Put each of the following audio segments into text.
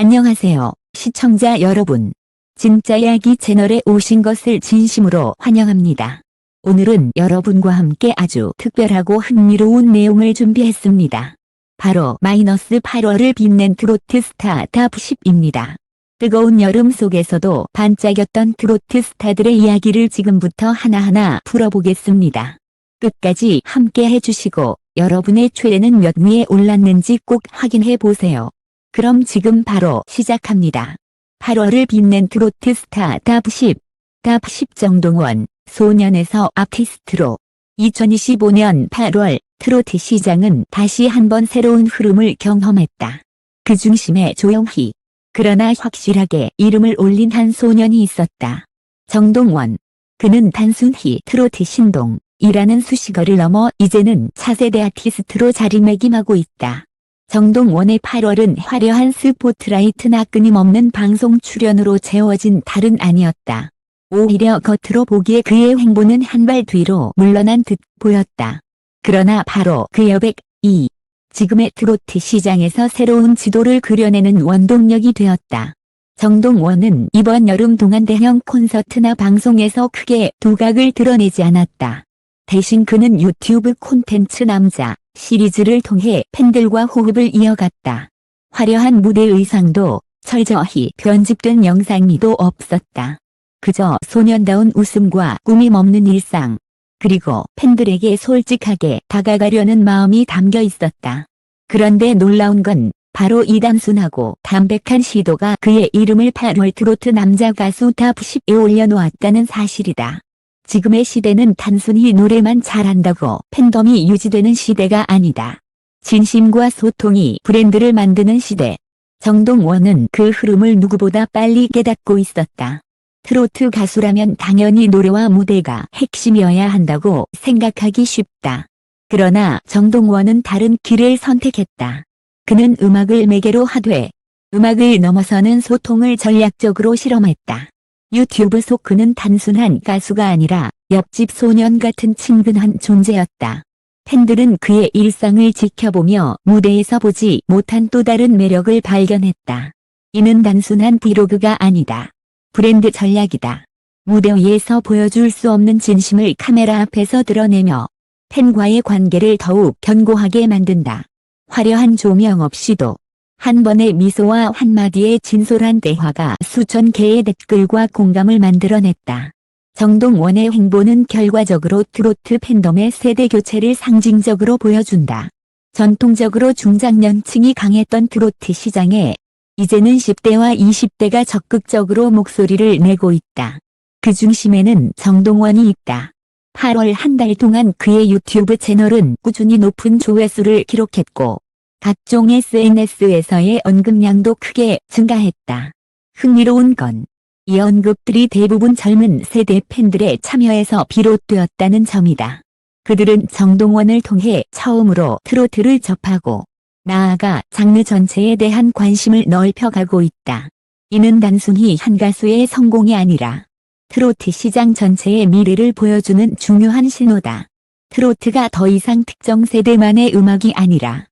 안녕하세요, 시청자 여러분. 진짜 이야기 채널에 오신 것을 진심으로 환영합니다. 오늘은 여러분과 함께 아주 특별하고 흥미로운 내용을 준비했습니다. 바로 -8월을 빛낸 트로트 스타 탑 10입니다. 뜨거운 여름 속에서도 반짝였던 트로트 스타들의 이야기를 지금부터 하나하나 풀어보겠습니다. 끝까지 함께 해주시고 여러분의 최애는 몇 위에 올랐는지 꼭 확인해 보세요. 그럼 지금 바로 시작합니다. 8월을 빛낸 트로트 스타 탑 10. 탑 10 정동원, 소년에서 아티스트로. 2025년 8월 트로트 시장은 다시 한번 새로운 흐름을 경험했다. 그 중심에 조용히, 그러나 확실하게 이름을 올린 한 소년이 있었다. 정동원. 그는 단순히 트로트 신동이라는 수식어를 넘어 이제는 차세대 아티스트로 자리매김하고 있다. 정동원의 8월은 화려한 스포트라이트나 끊임없는 방송 출연으로 채워진 달은 아니었다. 오히려 겉으로 보기에 그의 행보는 한 발 뒤로 물러난 듯 보였다. 그러나 바로 그 여백이 지금의 트로트 시장에서 새로운 지도를 그려내는 원동력이 되었다. 정동원은 이번 여름 동안 대형 콘서트나 방송에서 크게 두각을 드러내지 않았다. 대신 그는 유튜브 콘텐츠 남자 시리즈를 통해 팬들과 호흡을 이어갔다. 화려한 무대 의상도 철저히 편집된 영상미도 없었다. 그저 소년다운 웃음과 꾸밈 없는 일상, 그리고 팬들에게 솔직하게 다가가려는 마음이 담겨 있었다. 그런데 놀라운 건 바로 이 단순하고 담백한 시도가 그의 이름을 8월 트로트 남자 가수 탑 10에 올려놓았다는 사실이다. 지금의 시대는 단순히 노래만 잘한다고 팬덤이 유지되는 시대가 아니다. 진심과 소통이 브랜드를 만드는 시대. 정동원은 그 흐름을 누구보다 빨리 깨닫고 있었다. 트로트 가수라면 당연히 노래와 무대가 핵심이어야 한다고 생각하기 쉽다. 그러나 정동원은 다른 길을 선택했다. 그는 음악을 매개로 하되 음악을 넘어서는 소통을 전략적으로 실험했다. 유튜브 속 그는 단순한 가수가 아니라 옆집 소년 같은 친근한 존재였다. 팬들은 그의 일상을 지켜보며 무대에서 보지 못한 또 다른 매력을 발견했다. 이는 단순한 브이로그가 아니다. 브랜드 전략이다. 무대 위에서 보여줄 수 없는 진심을 카메라 앞에서 드러내며 팬과의 관계를 더욱 견고하게 만든다. 화려한 조명 없이도 한 번의 미소와 한마디의 진솔한 대화가 수천 개의 댓글과 공감을 만들어냈다. 정동원의 행보는 결과적으로 트로트 팬덤의 세대 교체를 상징적으로 보여준다. 전통적으로 중장년층이 강했던 트로트 시장에 이제는 10대와 20대가 적극적으로 목소리를 내고 있다. 그 중심에는 정동원이 있다. 8월 한 달 동안 그의 유튜브 채널은 꾸준히 높은 조회수를 기록했고 각종 SNS에서의 언급량도 크게 증가했다. 흥미로운 건 이 언급들이 대부분 젊은 세대 팬들의 참여에서 비롯되었다는 점이다. 그들은 정동원을 통해 처음으로 트로트를 접하고 나아가 장르 전체에 대한 관심을 넓혀가고 있다. 이는 단순히 한 가수의 성공이 아니라 트로트 시장 전체의 미래를 보여주는 중요한 신호다. 트로트가 더 이상 특정 세대만의 음악이 아니라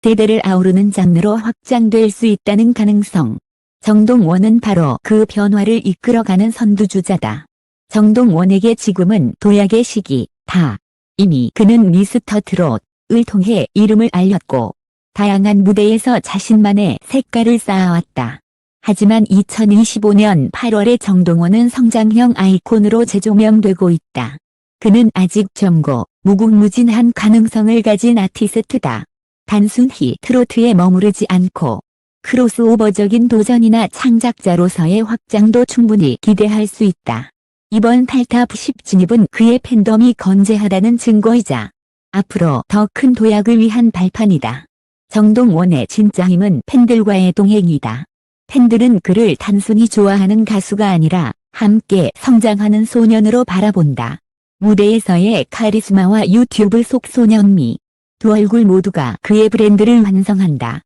세대를 아우르는 장르로 확장될 수 있다는 가능성. 정동원은 바로 그 변화를 이끌어가는 선두주자다. 정동원에게 지금은 도약의 시기다. 이미 그는 미스터 트롯을 통해 이름을 알렸고 다양한 무대에서 자신만의 색깔을 쌓아왔다. 하지만 2025년 8월에 정동원은 성장형 아이콘으로 재조명되고 있다. 그는 아직 젊고 무궁무진한 가능성을 가진 아티스트다. 단순히 트로트에 머무르지 않고 크로스오버적인 도전이나 창작자로서의 확장도 충분히 기대할 수 있다. 이번 8탑 10 진입은 그의 팬덤이 건재하다는 증거이자 앞으로 더 큰 도약을 위한 발판이다. 정동원의 진짜 힘은 팬들과의 동행이다. 팬들은 그를 단순히 좋아하는 가수가 아니라 함께 성장하는 소년으로 바라본다. 무대에서의 카리스마와 유튜브 속 소년미, 두 얼굴 모두가 그의 브랜드를 완성한다.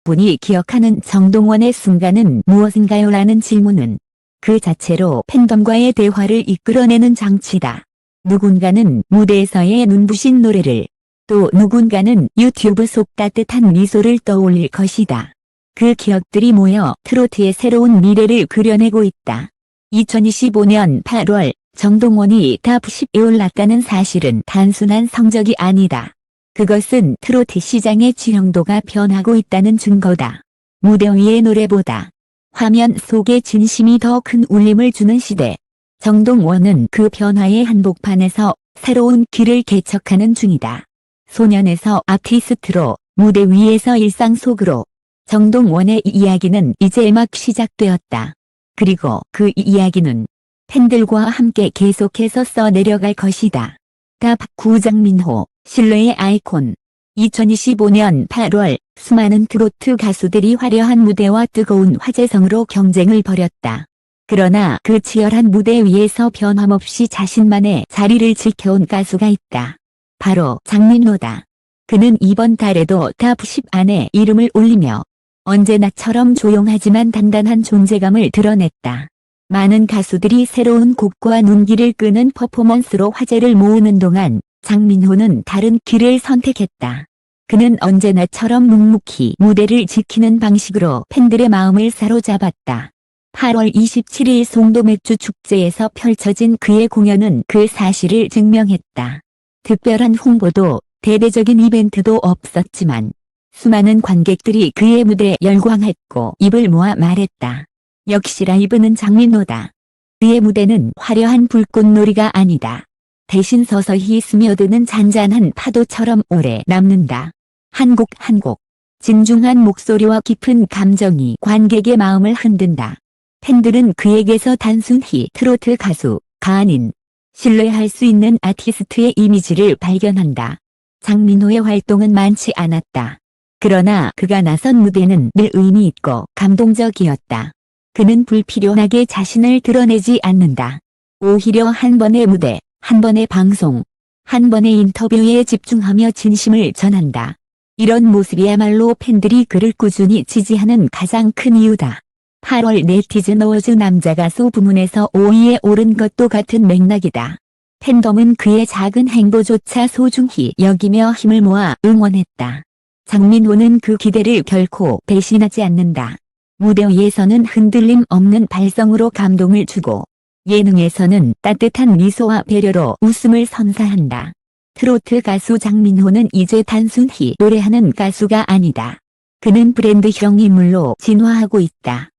분이 기억하는 정동원의 순간은 무엇인가요? 라는 질문은 그 자체로 팬덤과의 대화를 이끌어내는 장치다. 누군가는 무대에서의 눈부신 노래를, 또 누군가는 유튜브 속 따뜻한 미소를 떠올릴 것이다. 그 기억들이 모여 트로트의 새로운 미래를 그려내고 있다. 2025년 8월 정동원이 탑 10에 올랐다는 사실은 단순한 성적이 아니다. 그것은 트로트 시장의 지형도가 변하고 있다는 증거다. 무대 위의 노래보다 화면 속의 진심이 더 큰 울림을 주는 시대. 정동원은 그 변화의 한복판에서 새로운 길을 개척하는 중이다. 소년에서 아티스트로, 무대 위에서 일상 속으로. 정동원의 이야기는 이제 막 시작되었다. 그리고 그 이야기는 팬들과 함께 계속해서 써내려갈 것이다. 탑 9 장민호, 신뢰의 아이콘. 2025년 8월 수많은 트로트 가수들이 화려한 무대와 뜨거운 화제성으로 경쟁을 벌였다. 그러나 그 치열한 무대 위에서 변함없이 자신만의 자리를 지켜온 가수가 있다. 바로 장민호다. 그는 이번 달에도 탑 10 안에 이름을 올리며 언제나처럼 조용하지만 단단한 존재감을 드러냈다. 많은 가수들이 새로운 곡과 눈길을 끄는 퍼포먼스로 화제를 모으는 동안 장민호는 다른 길을 선택했다. 그는 언제나처럼 묵묵히 무대를 지키는 방식으로 팬들의 마음을 사로잡았다. 8월 27일 송도맥주 축제에서 펼쳐진 그의 공연은 그 사실을 증명했다. 특별한 홍보도 대대적인 이벤트도 없었지만 수많은 관객들이 그의 무대에 열광했고 입을 모아 말했다. 역시 라이브는 장민호다. 그의 무대는 화려한 불꽃놀이가 아니다. 대신 서서히 스며드는 잔잔한 파도처럼 오래 남는다. 한 곡 한 곡 진중한 목소리와 깊은 감정이 관객의 마음을 흔든다. 팬들은 그에게서 단순히 트로트 가수가 아닌 신뢰할 수 있는 아티스트의 이미지를 발견한다. 장민호의 활동은 많지 않았다. 그러나 그가 나선 무대는 늘 의미 있고 감동적이었다. 그는 불필요하게 자신을 드러내지 않는다. 오히려 한 번의 무대, 한 번의 방송, 한 번의 인터뷰에 집중하며 진심을 전한다. 이런 모습이야말로 팬들이 그를 꾸준히 지지하는 가장 큰 이유다. 8월 네티즌 어워즈 남자 가수 부문에서 5위에 오른 것도 같은 맥락이다. 팬덤은 그의 작은 행보조차 소중히 여기며 힘을 모아 응원했다. 장민호는 그 기대를 결코 배신하지 않는다. 무대 위에서는 흔들림 없는 발성으로 감동을 주고 예능에서는 따뜻한 미소와 배려로 웃음을 선사한다. 트로트 가수 장민호는 이제 단순히 노래하는 가수가 아니다. 그는 브랜드형 인물로 진화하고 있다.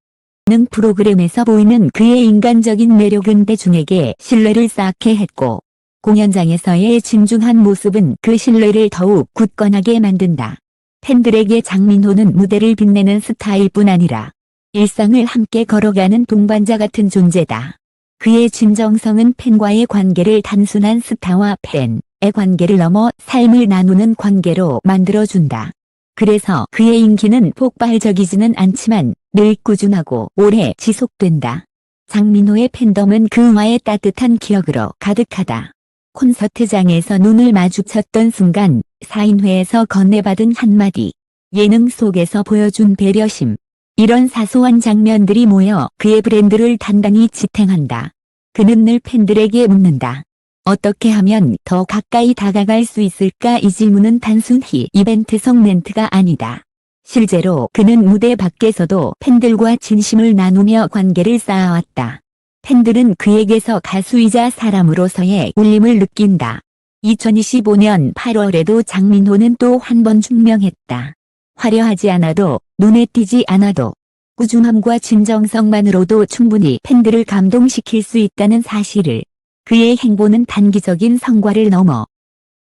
예능 프로그램에서 보이는 그의 인간적인 매력은 대중에게 신뢰를 쌓게 했고 공연장에서의 진중한 모습은 그 신뢰를 더욱 굳건하게 만든다. 팬들에게 장민호는 무대를 빛내는 스타일뿐 아니라 일상을 함께 걸어가는 동반자 같은 존재다. 그의 진정성은 팬과의 관계를 단순한 스타와 팬의 관계를 넘어 삶을 나누는 관계로 만들어준다. 그래서 그의 인기는 폭발적이지는 않지만 늘 꾸준하고 오래 지속된다. 장민호의 팬덤은 그와의 따뜻한 기억으로 가득하다. 콘서트장에서 눈을 마주쳤던 순간, 사인회에서 건네받은 한마디, 예능 속에서 보여준 배려심, 이런 사소한 장면들이 모여 그의 브랜드를 단단히 지탱한다. 그는 늘 팬들에게 묻는다. 어떻게 하면 더 가까이 다가갈 수 있을까? 이 질문은 단순히 이벤트성 멘트가 아니다. 실제로 그는 무대 밖에서도 팬들과 진심을 나누며 관계를 쌓아왔다. 팬들은 그에게서 가수이자 사람으로서의 울림을 느낀다. 2025년 8월에도 장민호는 또 한 번 증명했다. 화려하지 않아도, 눈에 띄지 않아도, 꾸준함과 진정성만으로도 충분히 팬들을 감동시킬 수 있다는 사실을. 그의 행보는 단기적인 성과를 넘어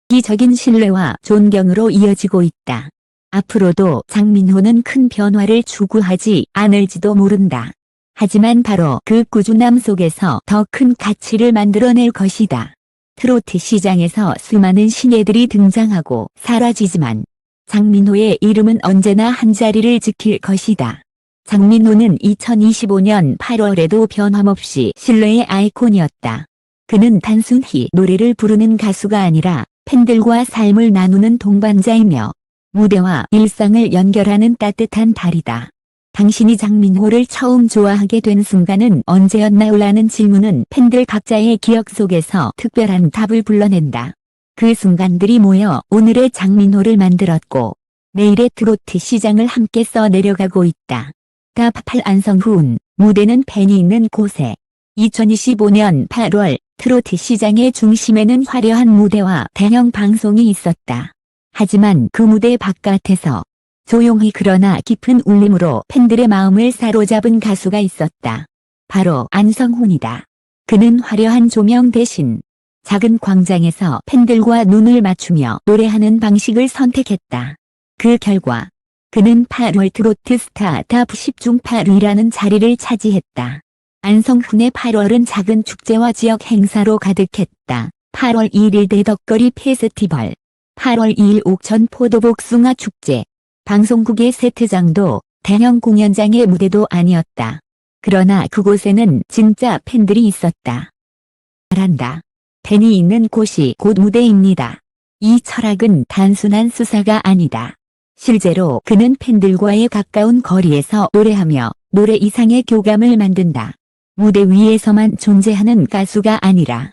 장기적인 신뢰와 존경으로 이어지고 있다. 앞으로도 장민호는 큰 변화를 추구하지 않을지도 모른다. 하지만 바로 그 꾸준함 속에서 더 큰 가치를 만들어낼 것이다. 트로트 시장에서 수많은 신예들이 등장하고 사라지지만 장민호의 이름은 언제나 한 자리를 지킬 것이다. 장민호는 2025년 8월에도 변함없이 신뢰의 아이콘이었다. 그는 단순히 노래를 부르는 가수가 아니라 팬들과 삶을 나누는 동반자이며 무대와 일상을 연결하는 따뜻한 달이다. 당신이 장민호를 처음 좋아하게 된 순간은 언제였나요? 라는 질문은 팬들 각자의 기억 속에서 특별한 답을 불러낸다. 그 순간들이 모여 오늘의 장민호를 만들었고 내일의 트로트 시장을 함께 써내려가고 있다. 다8 안성훈, 무대는 팬이 있는 곳에. 2025년 8월 트로트 시장의 중심에는 화려한 무대와 대형 방송이 있었다. 하지만 그 무대 바깥에서 조용히 그러나 깊은 울림으로 팬들의 마음을 사로잡은 가수가 있었다. 바로 안성훈이다. 그는 화려한 조명 대신 작은 광장에서 팬들과 눈을 맞추며 노래하는 방식을 선택했다. 그 결과 그는 8월 트로트 스타 탑10 중 8위라는 자리를 차지했다. 안성훈의 8월은 작은 축제와 지역 행사로 가득했다. 8월 1일 대덕거리 페스티벌, 8월 2일 옥천 포도복숭아 축제, 방송국의 세트장도 대형 공연장의 무대도 아니었다. 그러나 그곳에는 진짜 팬들이 있었다. 말한다. 팬이 있는 곳이 곧 무대입니다. 이 철학은 단순한 수사가 아니다. 실제로 그는 팬들과의 가까운 거리에서 노래하며 노래 이상의 교감을 만든다. 무대 위에서만 존재하는 가수가 아니라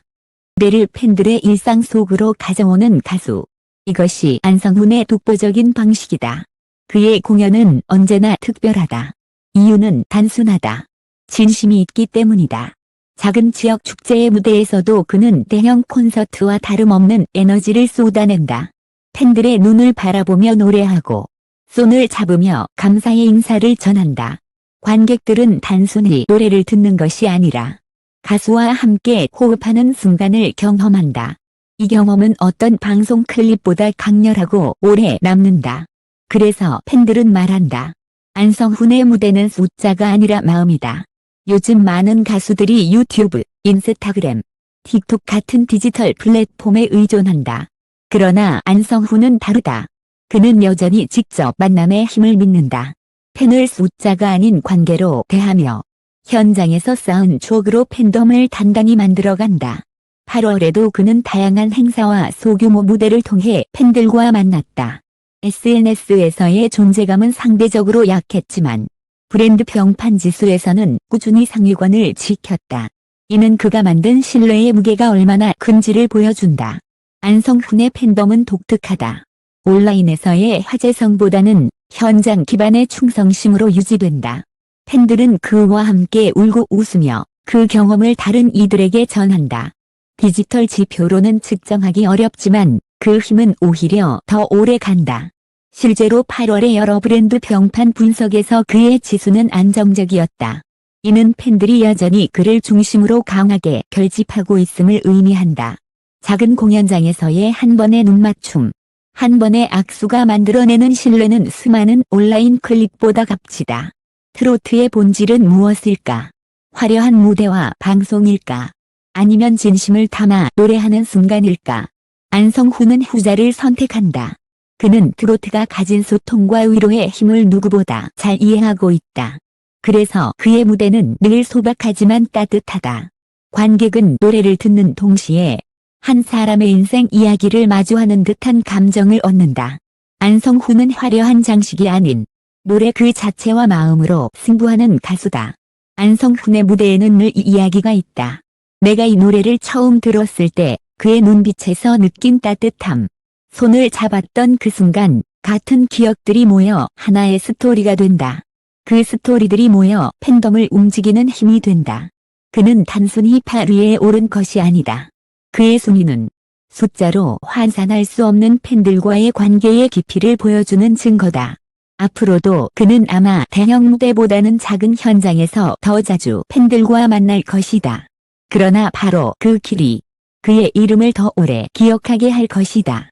무대를 팬들의 일상 속으로 가져오는 가수. 이것이 안성훈의 독보적인 방식이다. 그의 공연은 언제나 특별하다. 이유는 단순하다. 진심이 있기 때문이다. 작은 지역 축제의 무대에서도 그는 대형 콘서트와 다름없는 에너지를 쏟아낸다. 팬들의 눈을 바라보며 노래하고 손을 잡으며 감사의 인사를 전한다. 관객들은 단순히 노래를 듣는 것이 아니라 가수와 함께 호흡하는 순간을 경험한다. 이 경험은 어떤 방송 클립보다 강렬하고 오래 남는다. 그래서 팬들은 말한다. 안성훈의 무대는 숫자가 아니라 마음이다. 요즘 많은 가수들이 유튜브, 인스타그램, 틱톡 같은 디지털 플랫폼에 의존한다. 그러나 안성훈은 다르다. 그는 여전히 직접 만남의 힘을 믿는다. 팬을 숫자가 아닌 관계로 대하며 현장에서 쌓은 추억으로 팬덤을 단단히 만들어간다. 8월에도 그는 다양한 행사와 소규모 무대를 통해 팬들과 만났다. SNS에서의 존재감은 상대적으로 약했지만 브랜드 평판 지수에서는 꾸준히 상위권을 지켰다. 이는 그가 만든 신뢰의 무게가 얼마나 큰지를 보여준다. 안성훈의 팬덤은 독특하다. 온라인에서의 화제성보다는 현장 기반의 충성심으로 유지된다. 팬들은 그와 함께 울고 웃으며 그 경험을 다른 이들에게 전한다. 디지털 지표로는 측정하기 어렵지만 그 힘은 오히려 더 오래 간다. 실제로 8월의 여러 브랜드 평판 분석에서 그의 지수는 안정적이었다. 이는 팬들이 여전히 그를 중심으로 강하게 결집하고 있음을 의미한다. 작은 공연장에서의 한 번의 눈맞춤, 한 번의 악수가 만들어내는 신뢰는 수많은 온라인 클릭보다 값지다. 트로트의 본질은 무엇일까? 화려한 무대와 방송일까? 아니면 진심을 담아 노래하는 순간일까? 안성훈은 후자를 선택한다. 그는 트로트가 가진 소통과 위로의 힘을 누구보다 잘 이해하고 있다. 그래서 그의 무대는 늘 소박하지만 따뜻하다. 관객은 노래를 듣는 동시에 한 사람의 인생 이야기를 마주하는 듯한 감정을 얻는다. 안성훈은 화려한 장식이 아닌 노래 그 자체와 마음으로 승부하는 가수다. 안성훈의 무대에는 늘 이 이야기가 있다. 내가 이 노래를 처음 들었을 때 그의 눈빛에서 느낀 따뜻함. 손을 잡았던 그 순간 같은 기억들이 모여 하나의 스토리가 된다. 그 스토리들이 모여 팬덤을 움직이는 힘이 된다. 그는 단순히 8위에 오른 것이 아니다. 그의 순위는 숫자로 환산할 수 없는 팬들과의 관계의 깊이를 보여주는 증거다. 앞으로도 그는 아마 대형 무대보다는 작은 현장에서 더 자주 팬들과 만날 것이다. 그러나 바로 그 길이 그의 이름을 더 오래 기억하게 할 것이다.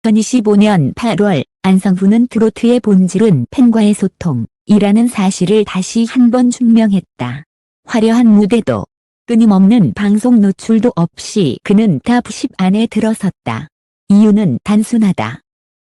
2025년 8월 안성훈은 트로트의 본질은 팬과의 소통이라는 사실을 다시 한번 증명했다. 화려한 무대도 끊임없는 방송 노출도 없이 그는 탑10 안에 들어섰다. 이유는 단순하다.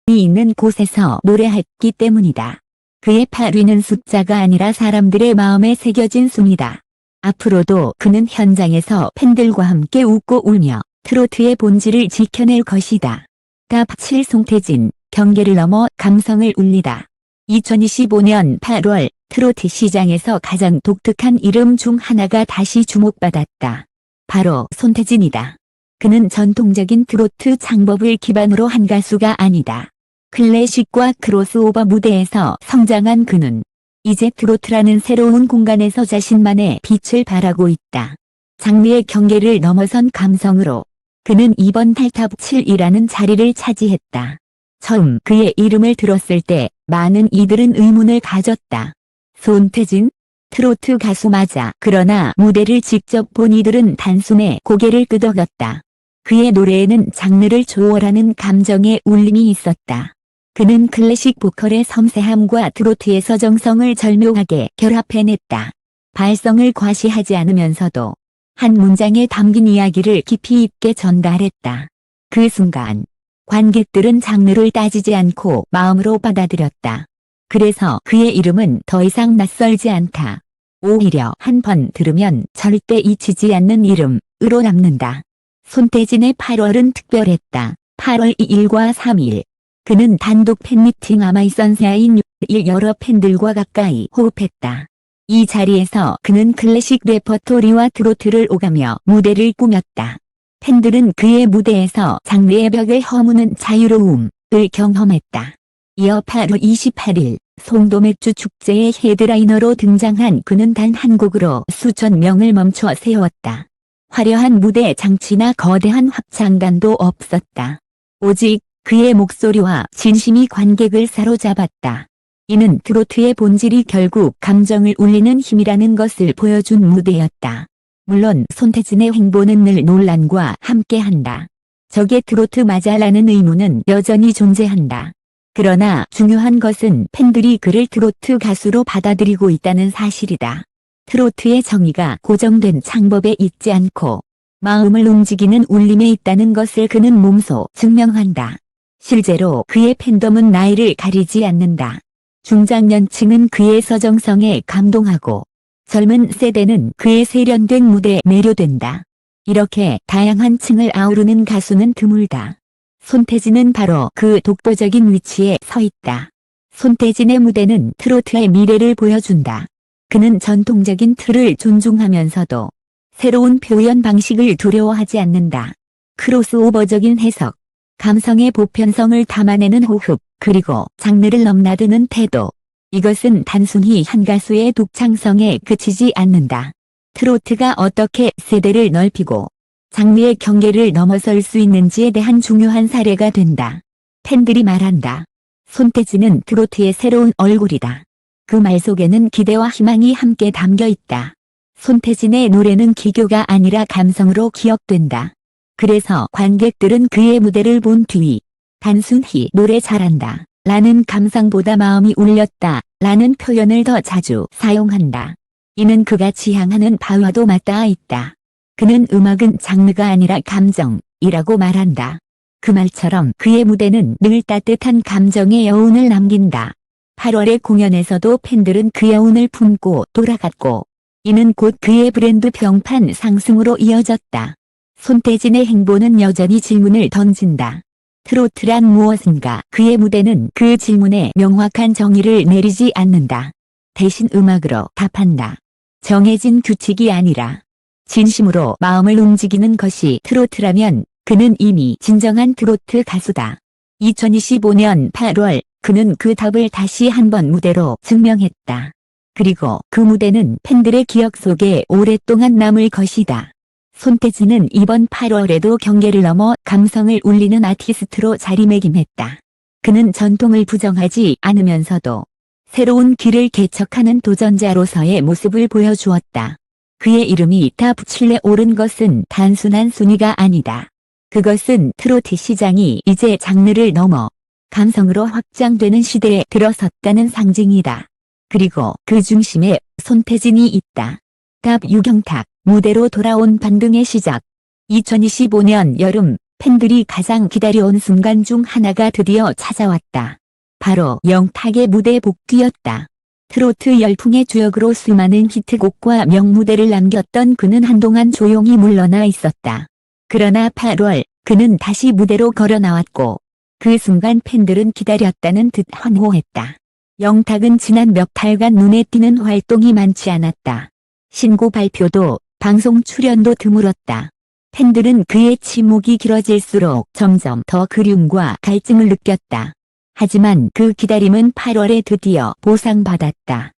이 있는 곳에서 노래했기 때문이다. 그의 8위는 숫자가 아니라 사람들의 마음에 새겨진 순위다. 앞으로도 그는 현장에서 팬들과 함께 웃고 울며 트로트의 본질을 지켜낼 것이다. 탑7 송태진, 경계를 넘어 감성을 울리다. 2025년 8월 트로트 시장에서 가장 독특한 이름 중 하나가 다시 주목받았다. 바로 손태진이다. 그는 전통적인 트로트 창법을 기반으로 한 가수가 아니다. 클래식과 크로스오버 무대에서 성장한 그는 이제 트로트라는 새로운 공간에서 자신만의 빛을 발하고 있다. 장르의 경계를 넘어선 감성으로 그는 이번 탈탑 7이라는 자리를 차지했다. 처음 그의 이름을 들었을 때 많은 이들은 의문을 가졌다. 손태진? 트로트 가수 맞아. 그러나 무대를 직접 본 이들은 단숨에 고개를 끄덕였다. 그의 노래에는 장르를 초월하는 감정의 울림이 있었다. 그는 클래식 보컬의 섬세함과 트로트의 서정성을 절묘하게 결합해냈다. 발성을 과시하지 않으면서도 한 문장에 담긴 이야기를 깊이 있게 전달했다. 그 순간 관객들은 장르를 따지지 않고 마음으로 받아들였다. 그래서 그의 이름은 더 이상 낯설지 않다. 오히려 한 번 들으면 절대 잊히지 않는 이름으로 남는다. 손태진의 8월은 특별했다. 8월 2일과 3일. 그는 단독 팬미팅 아마이선샤인 6일 여러 팬들과 가까이 호흡했다. 이 자리에서 그는 클래식 레퍼토리와 트로트를 오가며 무대를 꾸몄다. 팬들은 그의 무대에서 장르의 벽을 허무는 자유로움을 경험했다. 이어 8월 28일 송도맥주 축제의 헤드라이너로 등장한 그는 단 한 곡으로 수천 명을 멈춰 세웠다. 화려한 무대 장치나 거대한 합창단도 없었다. 오직 그의 목소리와 진심이 관객을 사로잡았다. 이는 트로트의 본질이 결국 감정을 울리는 힘이라는 것을 보여준 무대였다. 물론 손태진의 행보는 늘 논란과 함께한다. 저게 트로트 맞아라는 의문은 여전히 존재한다. 그러나 중요한 것은 팬들이 그를 트로트 가수로 받아들이고 있다는 사실이다. 트로트의 정의가 고정된 창법에 있지 않고 마음을 움직이는 울림에 있다는 것을 그는 몸소 증명한다. 실제로 그의 팬덤은 나이를 가리지 않는다. 중장년층은 그의 서정성에 감동하고 젊은 세대는 그의 세련된 무대에 매료된다. 이렇게 다양한 층을 아우르는 가수는 드물다. 손태진은 바로 그 독보적인 위치에 서 있다. 손태진의 무대는 트로트의 미래를 보여준다. 그는 전통적인 틀을 존중하면서도 새로운 표현 방식을 두려워하지 않는다. 크로스오버적인 해석, 감성의 보편성을 담아내는 호흡, 그리고 장르를 넘나드는 태도. 이것은 단순히 한 가수의 독창성에 그치지 않는다. 트로트가 어떻게 세대를 넓히고 장르의 경계를 넘어설 수 있는지에 대한 중요한 사례가 된다. 팬들이 말한다. 손태진은 트로트의 새로운 얼굴이다. 그 말 속에는 기대와 희망이 함께 담겨 있다. 손태진의 노래는 기교가 아니라 감성으로 기억된다. 그래서 관객들은 그의 무대를 본 뒤 단순히 노래 잘한다 라는 감상보다 마음이 울렸다 라는 표현을 더 자주 사용한다. 이는 그가 지향하는 바와도 맞닿아 있다. 그는 음악은 장르가 아니라 감정이라고 말한다. 그 말처럼 그의 무대는 늘 따뜻한 감정의 여운을 남긴다. 8월의 공연에서도 팬들은 그 여운을 품고 돌아갔고 이는 곧 그의 브랜드 평판 상승으로 이어졌다. 손태진의 행보는 여전히 질문을 던진다. 트로트란 무엇인가? 그의 무대는 그 질문에 명확한 정의를 내리지 않는다. 대신 음악으로 답한다. 정해진 규칙이 아니라 진심으로 마음을 움직이는 것이 트로트라면 그는 이미 진정한 트로트 가수다. 2025년 8월 그는 그 답을 다시 한번 무대로 증명했다. 그리고 그 무대는 팬들의 기억 속에 오랫동안 남을 것이다. 손태진은 이번 8월에도 경계를 넘어 감성을 울리는 아티스트로 자리매김했다. 그는 전통을 부정하지 않으면서도 새로운 길을 개척하는 도전자로서의 모습을 보여주었다. 그의 이름이 탑 7에 오른 것은 단순한 순위가 아니다. 그것은 트로트 시장이 이제 장르를 넘어 감성으로 확장되는 시대에 들어섰다는 상징이다. 그리고 그 중심에 손태진이 있다. 탑 유경탁, 무대로 돌아온 반등의 시작. 2025년 여름, 팬들이 가장 기다려온 순간 중 하나가 드디어 찾아왔다. 바로 영탁의 무대 복귀였다. 트로트 열풍의 주역으로 수많은 히트곡과 명무대를 남겼던 그는 한동안 조용히 물러나 있었다. 그러나 8월, 그는 다시 무대로 걸어 나왔고 그 순간 팬들은 기다렸다는 듯 환호했다. 영탁은 지난 몇 달간 눈에 띄는 활동이 많지 않았다. 신곡 발표도 방송 출연도 드물었다. 팬들은 그의 침묵이 길어질수록 점점 더 그리움과 갈증을 느꼈다. 하지만 그 기다림은 8월에 드디어 보상받았다.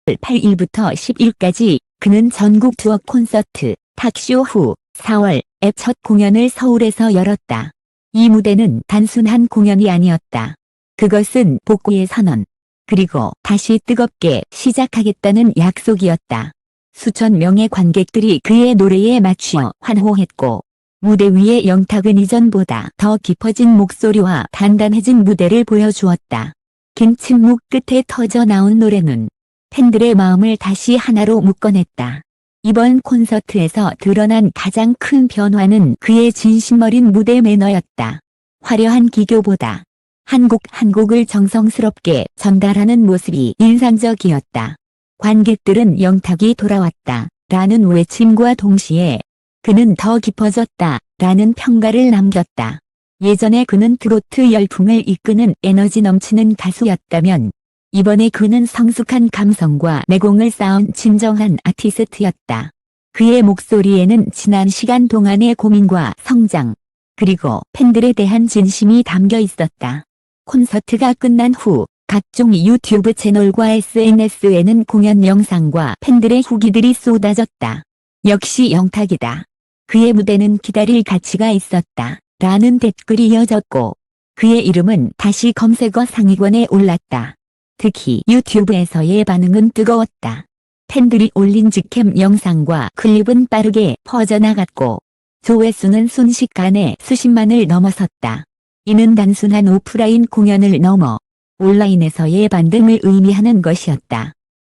8일부터 10일까지 그는 전국 투어 콘서트, 탁쇼 후 4월에 첫 공연을 서울에서 열었다. 이 무대는 단순한 공연이 아니었다. 그것은 복구의 선언, 그리고 다시 뜨겁게 시작하겠다는 약속이었다. 수천 명의 관객들이 그의 노래에 맞추어 환호했고, 무대 위에 영탁은 이전보다 더 깊어진 목소리와 단단해진 무대를 보여주었다. 긴 침묵 끝에 터져나온 노래는 팬들의 마음을 다시 하나로 묶어냈다. 이번 콘서트에서 드러난 가장 큰 변화는 그의 진심 어린 무대 매너였다. 화려한 기교보다 한 곡 한 곡을 정성스럽게 전달하는 모습이 인상적이었다. 관객들은 영탁이 돌아왔다 라는 외침과 동시에 그는 더 깊어졌다 라는 평가를 남겼다. 예전에 그는 트로트 열풍을 이끄는 에너지 넘치는 가수였다면 이번에 그는 성숙한 감성과 내공을 쌓은 진정한 아티스트였다. 그의 목소리에는 지난 시간 동안의 고민과 성장, 그리고 팬들에 대한 진심이 담겨 있었다. 콘서트가 끝난 후 각종 유튜브 채널과 SNS에는 공연 영상과 팬들의 후기들이 쏟아졌다. 역시 영탁이다. 그의 무대는 기다릴 가치가 있었다. 라는 댓글이 이어졌고 그의 이름은 다시 검색어 상위권에 올랐다. 특히 유튜브에서의 반응은 뜨거웠다. 팬들이 올린 직캠 영상과 클립은 빠르게 퍼져나갔고 조회수는 순식간에 수십만을 넘어섰다. 이는 단순한 오프라인 공연을 넘어 온라인에서의 반등을 의미하는 것이었다.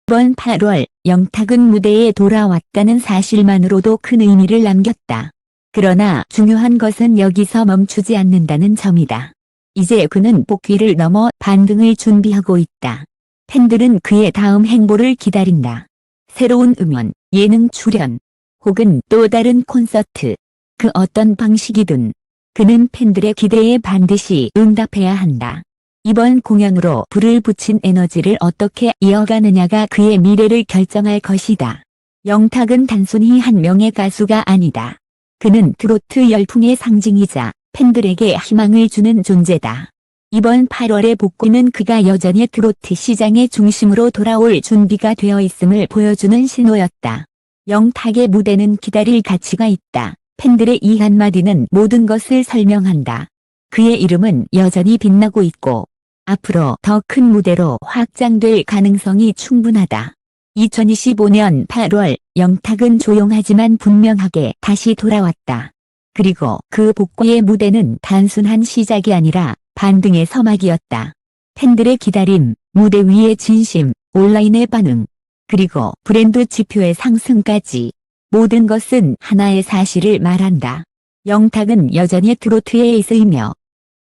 이번 8월 영탁은 무대에 돌아왔다는 사실만으로도 큰 의미를 남겼다. 그러나 중요한 것은 여기서 멈추지 않는다는 점이다. 이제 그는 복귀를 넘어 반등을 준비하고 있다. 팬들은 그의 다음 행보를 기다린다. 새로운 음원, 예능 출연, 혹은 또 다른 콘서트, 그 어떤 방식이든 그는 팬들의 기대에 반드시 응답해야 한다. 이번 공연으로 불을 붙인 에너지를 어떻게 이어가느냐가 그의 미래를 결정할 것이다. 영탁은 단순히 한 명의 가수가 아니다. 그는 트로트 열풍의 상징이자 팬들에게 희망을 주는 존재다. 이번 8월의 복귀는 그가 여전히 트로트 시장의 중심으로 돌아올 준비가 되어 있음을 보여주는 신호였다. 영탁의 무대는 기다릴 가치가 있다. 팬들의 이 한마디는 모든 것을 설명한다. 그의 이름은 여전히 빛나고 있고 앞으로 더 큰 무대로 확장될 가능성이 충분하다. 2025년 8월 영탁은 조용하지만 분명하게 다시 돌아왔다. 그리고 그 복귀의 무대는 단순한 시작이 아니라 반등의 서막이었다. 팬들의 기다림, 무대 위의 진심, 온라인의 반응, 그리고 브랜드 지표의 상승까지 모든 것은 하나의 사실을 말한다. 영탁은 여전히 트로트의 에이스이며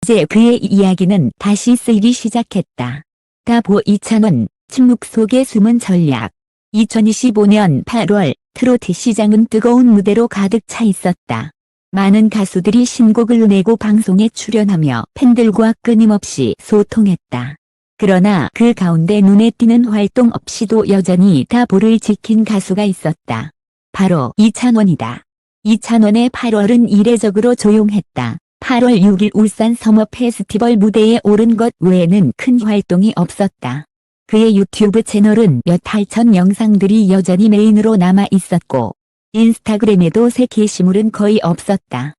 이제 그의 이야기는 다시 쓰이기 시작했다. 가보 이찬원, 침묵 속의 숨은 전략. 2025년 8월 트로트 시장은 뜨거운 무대로 가득 차 있었다. 많은 가수들이 신곡을 내고 방송에 출연하며 팬들과 끊임없이 소통했다. 그러나 그 가운데 눈에 띄는 활동 없이도 여전히 타보를 지킨 가수가 있었다. 바로 이찬원이다. 이찬원의 8월은 이례적으로 조용했다. 8월 6일 울산 서머 페스티벌 무대에 오른 것 외에는 큰 활동이 없었다. 그의 유튜브 채널은 몇 할천 영상들이 여전히 메인으로 남아 있었고 인스타그램에도 새 게시물은 거의 없었다.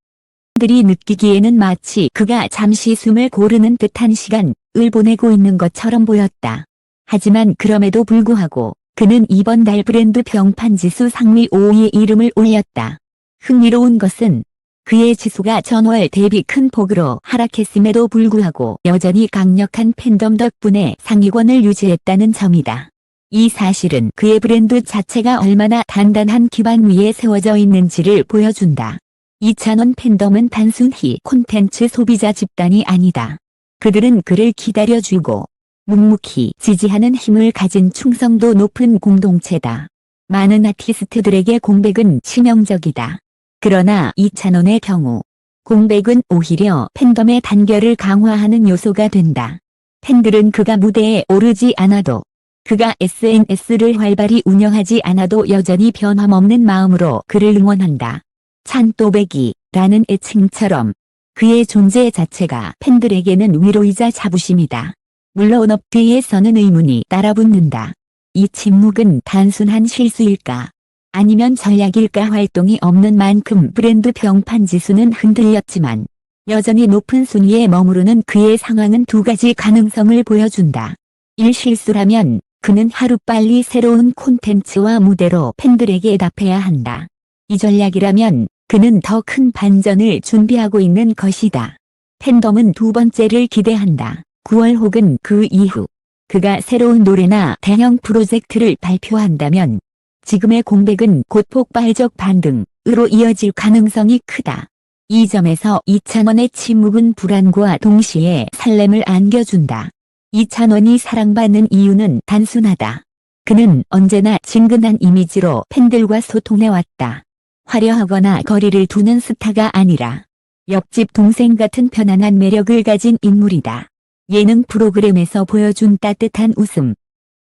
팬들이 느끼기에는 마치 그가 잠시 숨을 고르는 듯한 시간을 보내고 있는 것처럼 보였다. 하지만 그럼에도 불구하고 그는 이번 달 브랜드 평판지수 상위 5위에 이름을 올렸다. 흥미로운 것은 그의 지수가 전월 대비 큰 폭으로 하락했음에도 불구하고 여전히 강력한 팬덤 덕분에 상위권을 유지했다는 점이다. 이 사실은 그의 브랜드 자체가 얼마나 단단한 기반 위에 세워져 있는지를 보여준다. 이찬원 팬덤은 단순히 콘텐츠 소비자 집단이 아니다. 그들은 그를 기다려주고 묵묵히 지지하는 힘을 가진 충성도 높은 공동체다. 많은 아티스트들에게 공백은 치명적이다. 그러나 이찬원의 경우 공백은 오히려 팬덤의 단결을 강화하는 요소가 된다. 팬들은 그가 무대에 오르지 않아도 그가 SNS를 활발히 운영하지 않아도 여전히 변함없는 마음으로 그를 응원한다. 찬또배기라는 애칭처럼 그의 존재 자체가 팬들에게는 위로이자 자부심이다. 물론 업계에서는 의문이 따라붙는다. 이 침묵은 단순한 실수일까? 아니면 전략일까? 활동이 없는 만큼 브랜드 평판 지수는 흔들렸지만 여전히 높은 순위에 머무르는 그의 상황은 두 가지 가능성을 보여준다. 1. 실수라면 그는 하루빨리 새로운 콘텐츠와 무대로 팬들에게 답해야 한다. 이 전략이라면 그는 더 큰 반전을 준비하고 있는 것이다. 팬덤은 두 번째를 기대한다. 9월 혹은 그 이후 그가 새로운 노래나 대형 프로젝트를 발표한다면 지금의 공백은 곧 폭발적 반등으로 이어질 가능성이 크다. 이 점에서 이찬원의 침묵은 불안과 동시에 설렘을 안겨준다. 이찬원이 사랑받는 이유는 단순하다. 그는 언제나 친근한 이미지로 팬들과 소통해왔다. 화려하거나 거리를 두는 스타가 아니라 옆집 동생 같은 편안한 매력을 가진 인물이다. 예능 프로그램에서 보여준 따뜻한 웃음,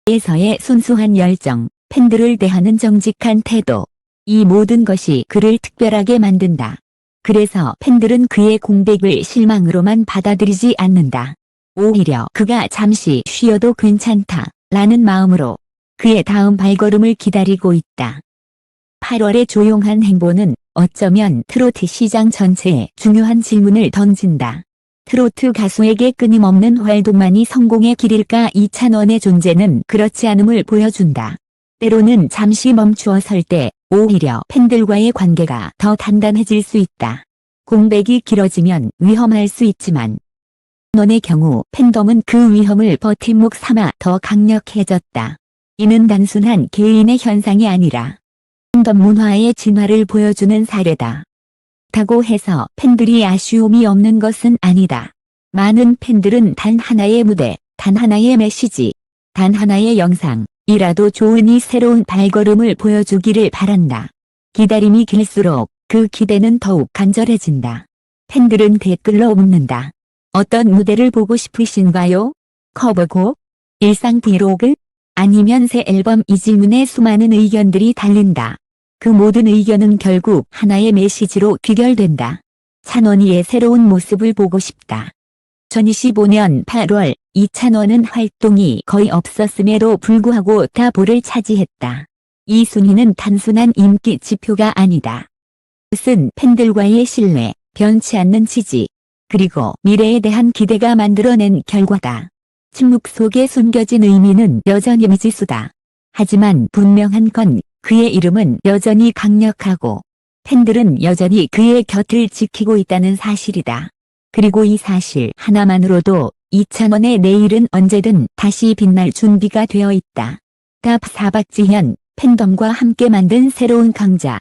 에서의 순수한 열정, 팬들을 대하는 정직한 태도, 이 모든 것이 그를 특별하게 만든다. 그래서 팬들은 그의 공백을 실망으로만 받아들이지 않는다. 오히려 그가 잠시 쉬어도 괜찮다 라는 마음으로 그의 다음 발걸음을 기다리고 있다. 8월의 조용한 행보는 어쩌면 트로트 시장 전체에 중요한 질문을 던진다. 트로트 가수에게 끊임없는 활동만이 성공의 길일까? 이찬원의 존재는 그렇지 않음을 보여준다. 때로는 잠시 멈추어 설 때 오히려 팬들과의 관계가 더 단단해질 수 있다. 공백이 길어지면 위험할 수 있지만 이찬원의 경우 팬덤은 그 위험을 버팀목 삼아 더 강력해졌다. 이는 단순한 개인의 현상이 아니라 팬덤 문화의 진화를 보여주는 사례다. 그렇다고 해서 팬들이 아쉬움이 없는 것은 아니다. 많은 팬들은 단 하나의 무대, 단 하나의 메시지, 단 하나의 영상이라도 좋으니 새로운 발걸음을 보여주기를 바란다. 기다림이 길수록 그 기대는 더욱 간절해진다. 팬들은 댓글로 묻는다. 어떤 무대를 보고 싶으신가요? 커버곡? 일상 브이로그? 아니면 새 앨범? 이 질문에 수많은 의견들이 달린다. 그 모든 의견은 결국 하나의 메시지로 귀결된다. 찬원이의 새로운 모습을 보고 싶다. 2025년 8월 이찬원은 활동이 거의 없었음에도 불구하고 탑5를 차지했다. 이 순위는 단순한 인기 지표가 아니다. 그것은 팬들과의 신뢰, 변치 않는 지지, 그리고 미래에 대한 기대가 만들어낸 결과다. 침묵 속에 숨겨진 의미는 여전히 미지수다. 하지만 분명한 건 그의 이름은 여전히 강력하고 팬들은 여전히 그의 곁을 지키고 있다는 사실이다. 그리고 이 사실 하나만으로도 이찬원의 내일은 언제든 다시 빛날 준비가 되어 있다. 탑4 박지현, 팬덤과 함께 만든 새로운 강자.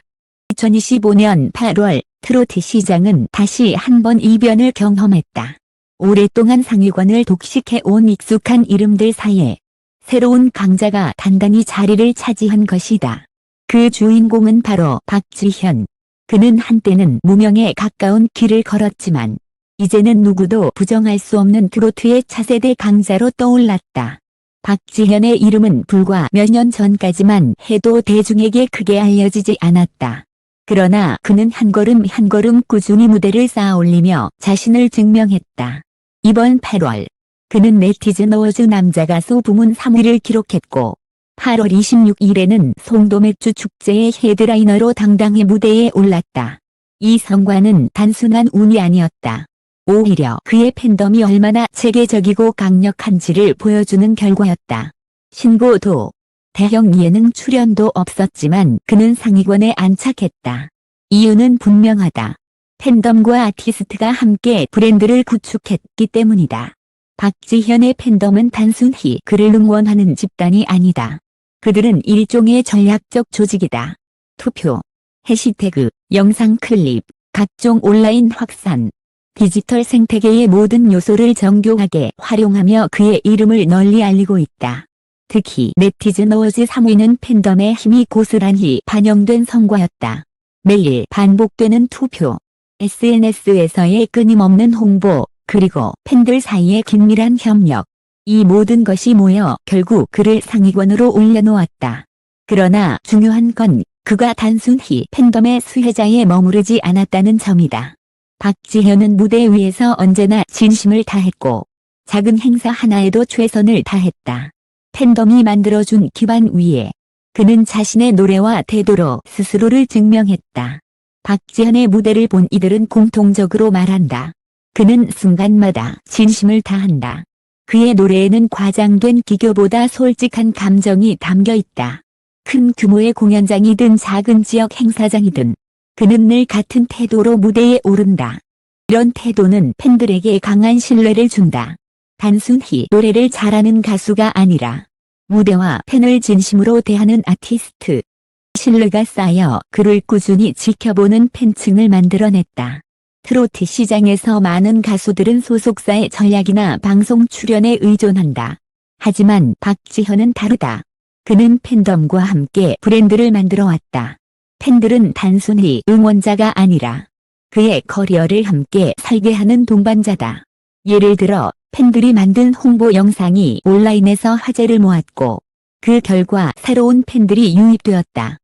2025년 8월 트로트 시장은 다시 한번 이변을 경험했다. 오랫동안 상위권을 독식해온 익숙한 이름들 사이에 새로운 강자가 단단히 자리를 차지한 것이다. 그 주인공은 바로 박지현. 그는 한때는 무명에 가까운 길을 걸었지만 이제는 누구도 부정할 수 없는 트로트의 차세대 강자로 떠올랐다. 박지현의 이름은 불과 몇 년 전까지만 해도 대중에게 크게 알려지지 않았다. 그러나 그는 한 걸음 한 걸음 꾸준히 무대를 쌓아올리며 자신을 증명했다. 이번 8월 그는 네티즌 어워즈 남자 가수 부문 3위를 기록했고 8월 26일에는 송도맥주 축제의 헤드라이너로 당당히 무대에 올랐다. 이 성과는 단순한 운이 아니었다. 오히려 그의 팬덤이 얼마나 체계적이고 강력한지를 보여주는 결과였다. 신고도, 대형 예능 출연도 없었지만 그는 상위권에 안착했다. 이유는 분명하다. 팬덤과 아티스트가 함께 브랜드를 구축했기 때문이다. 박지현의 팬덤은 단순히 그를 응원하는 집단이 아니다. 그들은 일종의 전략적 조직이다. 투표, 해시태그, 영상 클립, 각종 온라인 확산, 디지털 생태계의 모든 요소를 정교하게 활용하며 그의 이름을 널리 알리고 있다. 특히 네티즌 어워즈 3위는 팬덤의 힘이 고스란히 반영된 성과였다. 매일 반복되는 투표, SNS에서의 끊임없는 홍보, 그리고 팬들 사이의 긴밀한 협력. 이 모든 것이 모여 결국 그를 상위권으로 올려놓았다. 그러나 중요한 건 그가 단순히 팬덤의 수혜자에 머무르지 않았다는 점이다. 박지현은 무대 위에서 언제나 진심을 다했고 작은 행사 하나에도 최선을 다했다. 팬덤이 만들어준 기반 위에 그는 자신의 노래와 태도로 스스로를 증명했다. 박지현의 무대를 본 이들은 공통적으로 말한다. 그는 순간마다 진심을 다한다. 그의 노래에는 과장된 기교보다 솔직한 감정이 담겨 있다. 큰 규모의 공연장이든 작은 지역 행사장이든 그는 늘 같은 태도로 무대에 오른다. 이런 태도는 팬들에게 강한 신뢰를 준다. 단순히 노래를 잘하는 가수가 아니라 무대와 팬을 진심으로 대하는 아티스트. 신뢰가 쌓여 그를 꾸준히 지켜보는 팬층을 만들어냈다. 트로트 시장에서 많은 가수들은 소속사의 전략이나 방송 출연에 의존한다. 하지만 박지현은 다르다. 그는 팬덤과 함께 브랜드를 만들어 왔다. 팬들은 단순히 응원자가 아니라 그의 커리어를 함께 설계하는 동반자다. 예를 들어 팬들이 만든 홍보 영상이 온라인에서 화제를 모았고 그 결과 새로운 팬들이 유입되었다.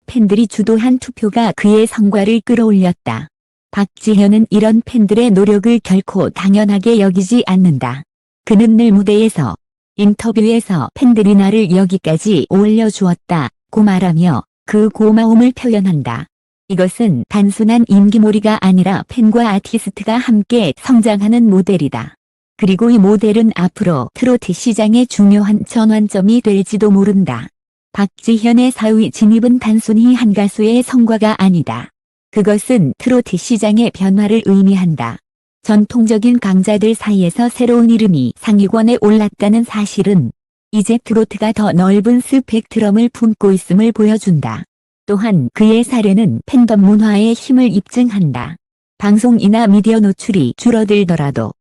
팬들이 주도한 투표가 그의 성과를 끌어올렸다. 박지현은 이런 팬들의 노력을 결코 당연하게 여기지 않는다. 그는 늘 무대에서, 인터뷰에서 팬들이 나를 여기까지 올려주었다고 말하며 그 고마움을 표현한다. 이것은 단순한 임기몰이가 아니라 팬과 아티스트가 함께 성장하는 모델이다. 그리고 이 모델은 앞으로 트로트 시장의 중요한 전환점이 될지도 모른다. 박지현의 4위 진입은 단순히 한 가수의 성과가 아니다. 그것은 트로트 시장의 변화를 의미한다. 전통적인 강자들 사이에서 새로운 이름이 상위권에 올랐다는 사실은 이제 트로트가 더 넓은 스펙트럼을 품고 있음을 보여준다. 또한 그의 사례는 팬덤 문화의 힘을 입증한다. 방송이나 미디어 노출이 줄어들더라도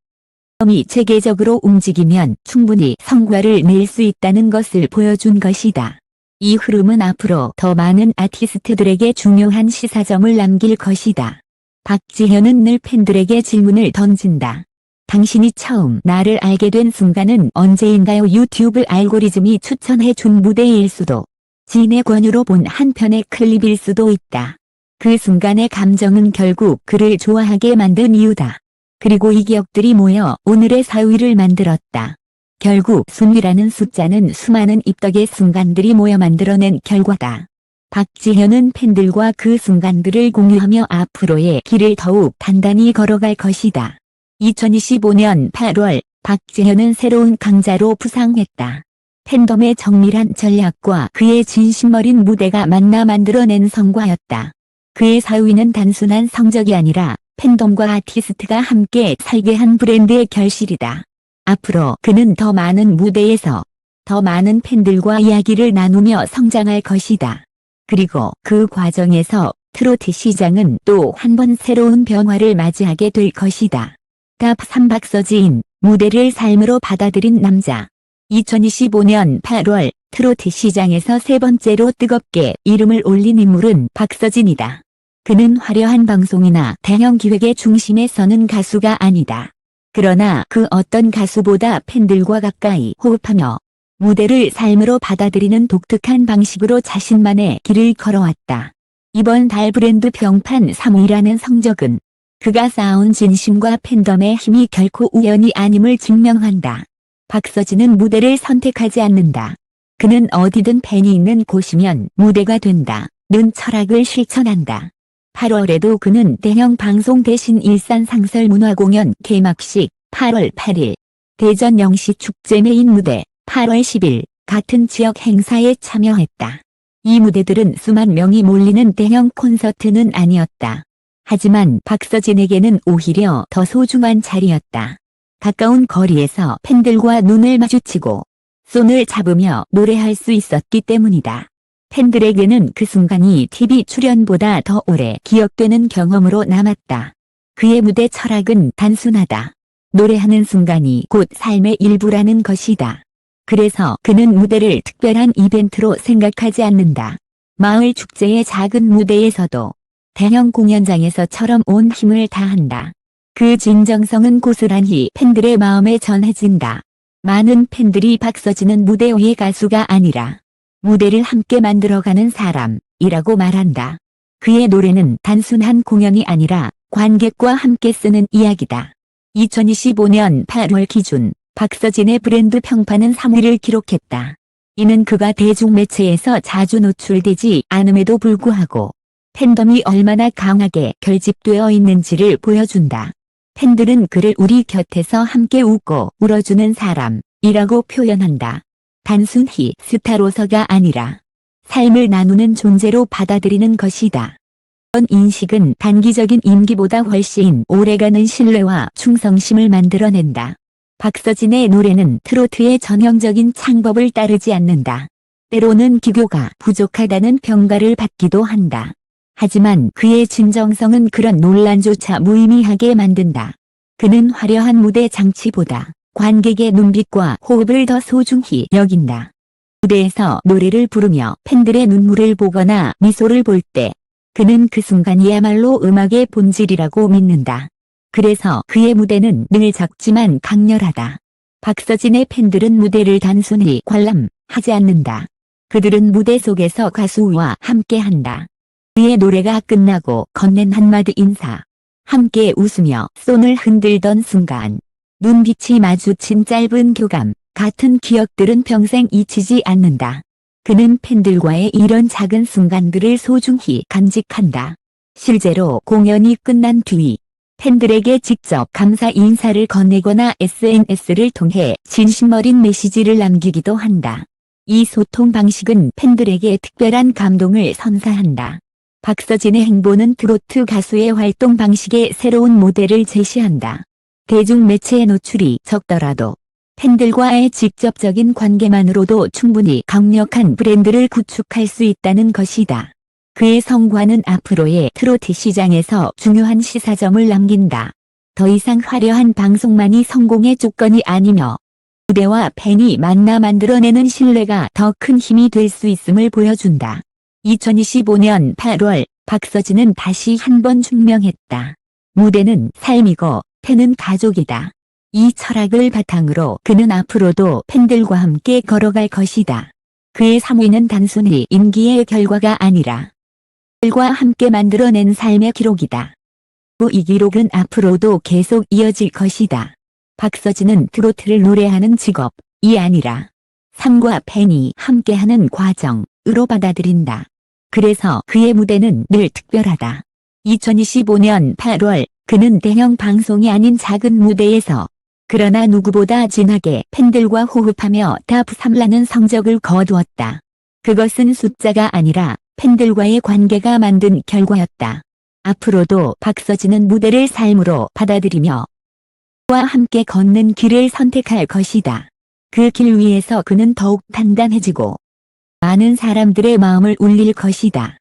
팬덤이 체계적으로 움직이면 충분히 성과를 낼 수 있다는 것을 보여준 것이다. 이 흐름은 앞으로 더 많은 아티스트들에게 중요한 시사점을 남길 것이다. 박지현은 늘 팬들에게 질문을 던진다. 당신이 처음 나를 알게 된 순간은 언제인가요? 유튜브 알고리즘이 추천해준 무대일 수도, 지인의 권유로 본 한 편의 클립일 수도 있다. 그 순간의 감정은 결국 그를 좋아하게 만든 이유다. 그리고 이 기억들이 모여 오늘의 4위를 만들었다. 결국 순위라는 숫자는 수많은 입덕의 순간들이 모여 만들어낸 결과다. 박지현은 팬들과 그 순간들을 공유하며 앞으로의 길을 더욱 단단히 걸어갈 것이다. 2025년 8월 박지현은 새로운 강자로 부상했다. 팬덤의 정밀한 전략과 그의 진심 어린 무대가 만나 만들어낸 성과였다. 그의 4위는 단순한 성적이 아니라 팬덤과 아티스트가 함께 설계한 브랜드의 결실이다. 앞으로 그는 더 많은 무대에서 더 많은 팬들과 이야기를 나누며 성장할 것이다. 그리고 그 과정에서 트로트 시장은 또 한 번 새로운 변화를 맞이하게 될 것이다. 탑 3 박서진, 무대를 삶으로 받아들인 남자. 2025년 8월 트로트 시장에서 세 번째로 뜨겁게 이름을 올린 인물은 박서진이다. 그는 화려한 방송이나 대형 기획의 중심에 서는 가수가 아니다. 그러나 그 어떤 가수보다 팬들과 가까이 호흡하며 무대를 삶으로 받아들이는 독특한 방식으로 자신만의 길을 걸어왔다. 이번 달 브랜드 평판 3위라는 성적은 그가 쌓아온 진심과 팬덤의 힘이 결코 우연이 아님을 증명한다. 박서진은 무대를 선택하지 않는다. 그는 어디든 팬이 있는 곳이면 무대가 된다. 는 철학을 실천한다. 8월에도 그는 대형 방송 대신 일산 상설문화공연 개막식 8월 8일, 대전 영시축제 메인 무대 8월 10일 같은 지역 행사에 참여했다. 이 무대들은 수만 명이 몰리는 대형 콘서트는 아니었다. 하지만 박서진에게는 오히려 더 소중한 자리였다. 가까운 거리에서 팬들과 눈을 마주치고 손을 잡으며 노래할 수 있었기 때문이다. 팬들에게는 그 순간이 TV 출연보다 더 오래 기억되는 경험으로 남았다. 그의 무대 철학은 단순하다. 노래하는 순간이 곧 삶의 일부라는 것이다. 그래서 그는 무대를 특별한 이벤트로 생각하지 않는다. 마을 축제의 작은 무대에서도 대형 공연장에서처럼 온 힘을 다한다. 그 진정성은 고스란히 팬들의 마음에 전해진다. 많은 팬들이 박서진은 무대 위의 가수가 아니라 무대를 함께 만들어가는 사람이라고 말한다. 그의 노래는 단순한 공연이 아니라 관객과 함께 쓰는 이야기다. 2025년 8월 기준 박서진의 브랜드 평판은 3위를 기록했다. 이는 그가 대중매체에서 자주 노출되지 않음에도 불구하고 팬덤이 얼마나 강하게 결집되어 있는지를 보여준다. 팬들은 그를 우리 곁에서 함께 웃고 울어주는 사람이라고 표현한다. 단순히 스타로서가 아니라 삶을 나누는 존재로 받아들이는 것이다. 이런 인식은 단기적인 임기보다 훨씬 오래가는 신뢰와 충성심을 만들어낸다. 박서진의 노래는 트로트의 전형적인 창법을 따르지 않는다. 때로는 기교가 부족하다는 평가를 받기도 한다. 하지만 그의 진정성은 그런 논란조차 무의미하게 만든다. 그는 화려한 무대 장치보다 관객의 눈빛과 호흡을 더 소중히 여긴다. 무대에서 노래를 부르며 팬들의 눈물을 보거나 미소를 볼 때 그는 그 순간이야말로 음악의 본질이라고 믿는다. 그래서 그의 무대는 늘 작지만 강렬하다. 박서진의 팬들은 무대를 단순히 관람하지 않는다. 그들은 무대 속에서 가수와 함께한다. 그의 노래가 끝나고 건넨 한마디 인사, 함께 웃으며 손을 흔들던 순간, 눈빛이 마주친 짧은 교감 같은 기억들은 평생 잊히지 않는다. 그는 팬들과의 이런 작은 순간들을 소중히 간직한다. 실제로 공연이 끝난 뒤 팬들에게 직접 감사 인사를 건네거나 SNS를 통해 진심 어린 메시지를 남기기도 한다. 이 소통 방식은 팬들에게 특별한 감동을 선사한다. 박서진의 행보는 트로트 가수의 활동 방식의 새로운 모델을 제시한다. 대중매체의 노출이 적더라도 팬들과의 직접적인 관계만으로도 충분히 강력한 브랜드를 구축할 수 있다는 것이다. 그의 성과는 앞으로의 트로트 시장에서 중요한 시사점을 남긴다. 더 이상 화려한 방송만이 성공의 조건이 아니며 무대와 팬이 만나 만들어내는 신뢰가 더 큰 힘이 될 수 있음을 보여준다. 2025년 8월 박서진은 다시 한번 증명했다. 무대는 삶이고 팬은 가족이다. 이 철학을 바탕으로 그는 앞으로도 팬들과 함께 걸어갈 것이다. 그의 3위는 단순히 임기의 결과가 아니라 팬들과 함께 만들어낸 삶의 기록이다. 이 기록은 앞으로도 계속 이어질 것이다. 박서진은 트로트를 노래하는 직업이 아니라 삶과 팬이 함께하는 과정으로 받아들인다. 그래서 그의 무대는 늘 특별하다. 2025년 8월 그는 대형 방송이 아닌 작은 무대에서 그러나 누구보다 진하게 팬들과 호흡하며 탑3라는 성적을 거두었다. 그것은 숫자가 아니라 팬들과의 관계가 만든 결과였다. 앞으로도 박서진은 무대를 삶으로 받아들이며 와 함께 걷는 길을 선택할 것이다. 그 길 위에서 그는 더욱 단단해지고 많은 사람들의 마음을 울릴 것이다.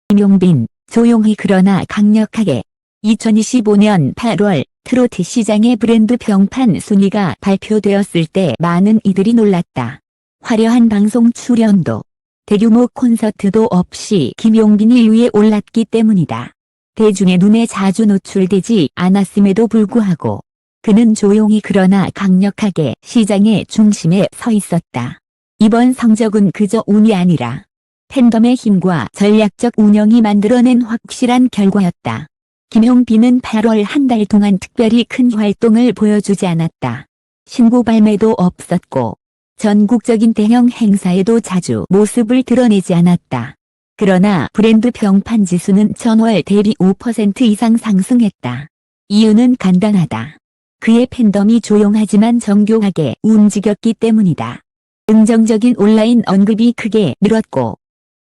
김용빈, 조용히 그러나 강력하게 2025년 8월 트로트 시장의 브랜드 평판 순위가 발표되었을 때 많은 이들이 놀랐다. 화려한 방송 출연도 대규모 콘서트도 없이 김용빈이 1위에 올랐기 때문이다. 대중의 눈에 자주 노출되지 않았음에도 불구하고 그는 조용히 그러나 강력하게 시장의 중심에 서 있었다. 이번 성적은 그저 운이 아니라 팬덤의 힘과 전략적 운영이 만들어낸 확실한 결과였다. 김용빈은 8월 한 달 동안 특별히 큰 활동을 보여주지 않았다. 신곡 발매도 없었고 전국적인 대형 행사에도 자주 모습을 드러내지 않았다. 그러나 브랜드 평판 지수는 전월 대비 5% 이상 상승했다. 이유는 간단하다. 그의 팬덤이 조용하지만 정교하게 움직였기 때문이다. 긍정적인 온라인 언급이 크게 늘었고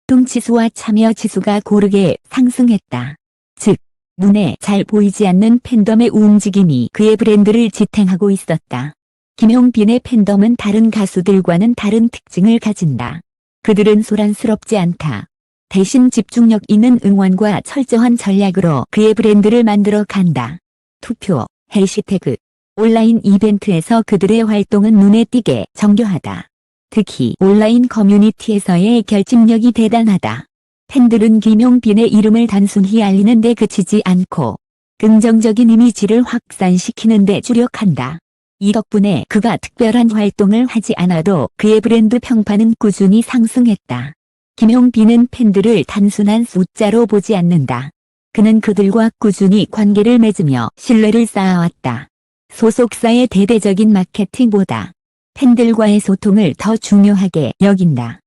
통치수와 참여 지수가 고르게 상승했다. 즉, 눈에 잘 보이지 않는 팬덤의 움직임이 그의 브랜드를 지탱하고 있었다. 김용빈의 팬덤은 다른 가수들과는 다른 특징을 가진다. 그들은 소란스럽지 않다. 대신 집중력 있는 응원과 철저한 전략으로 그의 브랜드를 만들어 간다. 투표, 해시태그, 온라인 이벤트에서 그들의 활동은 눈에 띄게 정교하다. 특히 온라인 커뮤니티에서의 결집력이 대단하다. 팬들은 김용빈의 이름을 단순히 알리는 데 그치지 않고 긍정적인 이미지를 확산시키는 데 주력한다. 이 덕분에 그가 특별한 활동을 하지 않아도 그의 브랜드 평판은 꾸준히 상승했다. 김용빈은 팬들을 단순한 숫자로 보지 않는다. 그는 그들과 꾸준히 관계를 맺으며 신뢰를 쌓아왔다. 소속사의 대대적인 마케팅보다 팬들과의 소통을 더 중요하게 여긴다.